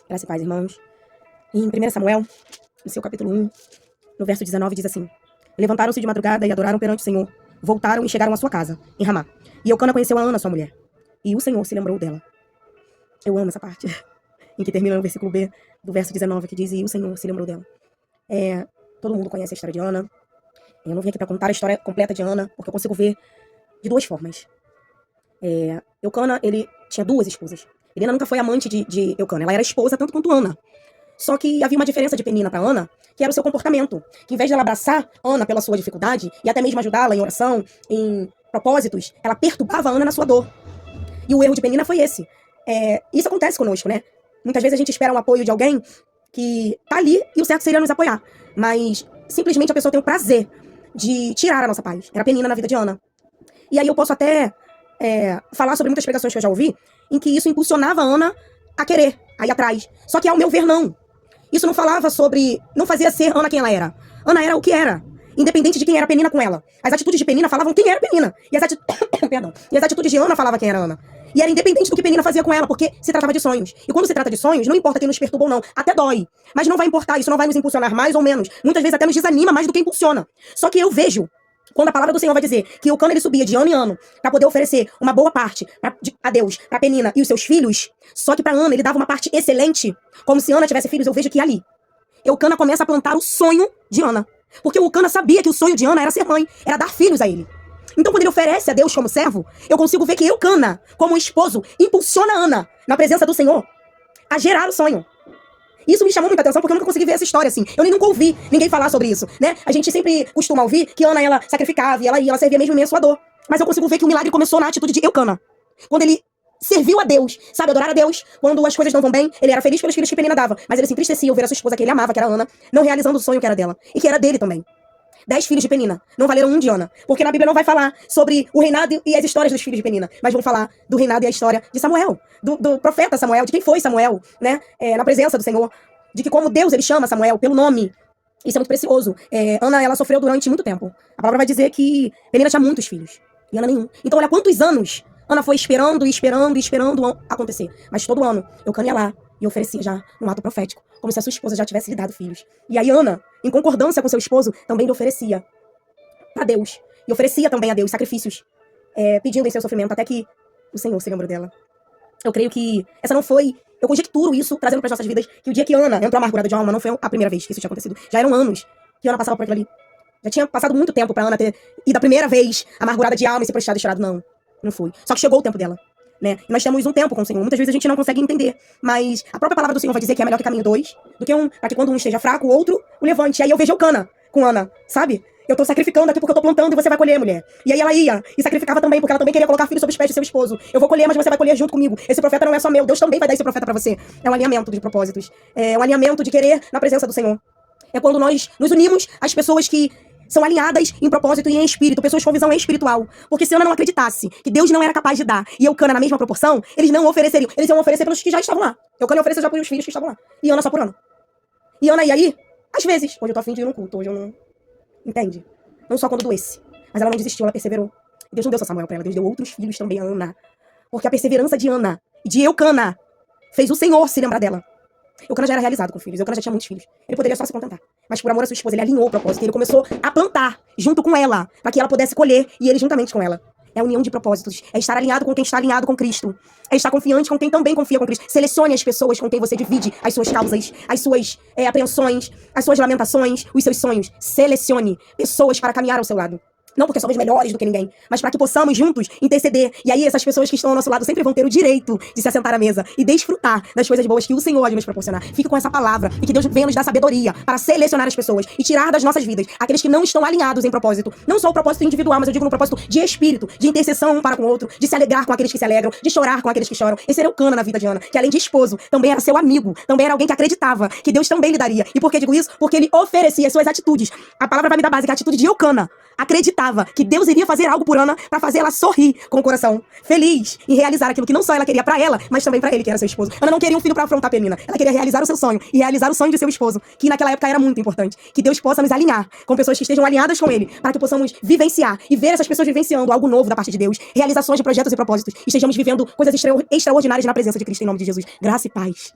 Graça e paz, irmãos. Em 1 Samuel, no seu capítulo 1, no verso 19, diz assim: Levantaram-se de madrugada e adoraram perante o Senhor. Voltaram e chegaram à sua casa, em Ramá. E Eucana conheceu a Ana, sua mulher. E o Senhor se lembrou dela. Eu amo essa parte, em que termina no versículo B do verso 19, que diz: E o Senhor se lembrou dela. Todo mundo conhece a história de Ana. Eu não vim aqui para contar a história completa de Ana, porque eu consigo ver de duas formas. Eucana, ele tinha duas esposas. Penina nunca foi amante de Eucana. Ela era esposa tanto quanto Ana. Só que havia uma diferença de Penina para Ana, que era o seu comportamento. Que em vez de ela abraçar Ana pela sua dificuldade, e até mesmo ajudá-la em oração, em propósitos, ela perturbava Ana na sua dor. E o erro de Penina foi esse. Isso acontece conosco, né? Muitas vezes a gente espera um apoio de alguém que tá ali e o certo seria nos apoiar. Mas simplesmente a pessoa tem o prazer de tirar a nossa paz. Era Penina na vida de Ana. E aí eu posso até falar sobre muitas pregações que eu já ouvi, em que isso impulsionava a Ana a querer, a ir atrás. Só que ao meu ver, não. Isso não falava sobre... Não fazia ser Ana quem ela era. Ana era o que era, independente de quem era Penina com ela. As atitudes de Penina falavam quem era Penina. E as atitudes de Ana falavam quem era Ana. E era independente do que Penina fazia com ela, porque se tratava de sonhos. E quando se trata de sonhos, não importa quem nos perturba ou não. Até dói. Mas não vai importar, isso não vai nos impulsionar mais ou menos. Muitas vezes até nos desanima mais do que impulsiona. Só que eu vejo, quando a palavra do Senhor vai dizer que Eucana ele subia de ano em ano para poder oferecer uma boa parte a Deus, para Penina e os seus filhos, só que para Ana ele dava uma parte excelente, como se Ana tivesse filhos, eu vejo que ali Eucana começa a plantar o sonho de Ana. Porque Eucana sabia que o sonho de Ana era ser mãe, era dar filhos a ele. Então quando ele oferece a Deus como servo, eu consigo ver que Eucana, como esposo, impulsiona Ana, na presença do Senhor, a gerar o sonho. Isso me chamou muita atenção porque eu nunca consegui ver essa história assim. Eu nem nunca ouvi ninguém falar sobre isso, né? A gente sempre costuma ouvir que Ana, ela sacrificava e ela servia mesmo em sua dor. Mas eu consigo ver que o milagre começou na atitude de Eucana. Quando ele serviu a Deus, sabe, adorar a Deus. Quando as coisas não vão bem, ele era feliz pelos filhos que Penina dava. Mas ele se entristecia ao ver a sua esposa, que ele amava, que era Ana, não realizando o sonho que era dela. E que era dele também. 10 filhos de Penina não valeram um de Ana. Porque na Bíblia não vai falar sobre o reinado e as histórias dos filhos de Penina. Mas vão falar do reinado e a história de Samuel. Do profeta Samuel, de quem foi Samuel, né? Na presença do Senhor. De que como Deus, ele chama Samuel pelo nome. Isso é muito precioso. Ana, ela sofreu durante muito tempo. A palavra vai dizer que Penina tinha muitos filhos. E Ana nenhum. Então olha quantos anos Ana foi esperando acontecer. Mas todo ano, Eucana ia lá e oferecia já um ato profético. Como se a sua esposa já tivesse lhe dado filhos. E aí Ana, em concordância com seu esposo, também lhe oferecia para Deus. E oferecia também a Deus sacrifícios, pedindo em seu sofrimento, até que o Senhor se lembrou dela. Eu creio que essa não foi... Eu conjecturo isso, trazendo para as nossas vidas, que o dia que Ana entrou amargurada de alma não foi a primeira vez que isso tinha acontecido. Já eram anos que Ana passava por aquilo ali. Já tinha passado muito tempo para Ana ter ido a primeira vez amargurada de alma e se prostrado e chorado. Não foi. Só que chegou o tempo dela, né? E nós temos um tempo com o Senhor. Muitas vezes a gente não consegue entender, mas a própria palavra do Senhor vai dizer que é melhor que caminho dois do que um, para que quando um esteja fraco, o outro o levante. E aí eu vejo Eucana com Ana, sabe? Eu tô sacrificando aqui porque eu tô plantando e você vai colher, mulher. E aí ela ia e sacrificava também, porque ela também queria colocar filho sobre os pés de seu esposo. Eu vou colher, mas você vai colher junto comigo. Esse profeta não é só meu, Deus também vai dar esse profeta pra você. É um alinhamento de propósitos. É um alinhamento de querer na presença do Senhor. É quando nós nos unimos às pessoas que são alinhadas em propósito e em espírito, pessoas com visão espiritual. Porque se Ana não acreditasse que Deus não era capaz de dar e Eucana na mesma proporção, eles não ofereceriam. Eles iam oferecer pelos que já estavam lá. Eucana ofereceu já pelos filhos que estavam lá. E Ana só por Ana. E Ana, e aí, às vezes, hoje eu tô afim de ir num culto, hoje eu não... Entende? Não só quando doesse. Mas ela não desistiu, ela perseverou. E Deus não deu só Samuel pra ela, Deus deu outros filhos também a Ana. Porque a perseverança de Ana e de Eucana fez o Senhor se lembrar dela. Eucana já era realizado com filhos, Eucana já tinha muitos filhos. Ele poderia só se contentar. Mas por amor à sua esposa, ele alinhou o propósito. Ele começou a plantar junto com ela, para que ela pudesse colher, e ele juntamente com ela. É a união de propósitos. É estar alinhado com quem está alinhado com Cristo. É estar confiante com quem também confia com Cristo. Selecione as pessoas com quem você divide as suas causas, as suas apreensões, as suas lamentações, os seus sonhos. Selecione pessoas para caminhar ao seu lado. Não porque somos melhores do que ninguém, mas para que possamos juntos interceder. E aí essas pessoas que estão ao nosso lado sempre vão ter o direito de se assentar à mesa e desfrutar das coisas boas que o Senhor há de nos proporcionar. Fique com essa palavra e que Deus venha nos dar sabedoria para selecionar as pessoas e tirar das nossas vidas aqueles que não estão alinhados em propósito. Não só o propósito individual, mas eu digo no propósito de espírito, de intercessão um para com o outro, de se alegrar com aqueles que se alegram, de chorar com aqueles que choram. Esse era Eucana na vida de Ana, que além de esposo, também era seu amigo, também era alguém que acreditava que Deus também lhe daria. E por que digo isso? Porque ele oferecia as suas atitudes. A palavra vai me dar base, que a atitude de Eucana acreditava que Deus iria fazer algo por Ana para fazer ela sorrir com o coração feliz e realizar aquilo que não só ela queria para ela, mas também para ele, que era seu esposo. Ana não queria um filho para afrontar Penina. Ela queria realizar o seu sonho e realizar o sonho de seu esposo, que naquela época era muito importante. Que Deus possa nos alinhar com pessoas que estejam alinhadas com ele, para que possamos vivenciar e ver essas pessoas vivenciando algo novo da parte de Deus, realizações de projetos e propósitos, e estejamos vivendo coisas extraordinárias na presença de Cristo em nome de Jesus. Graça e paz.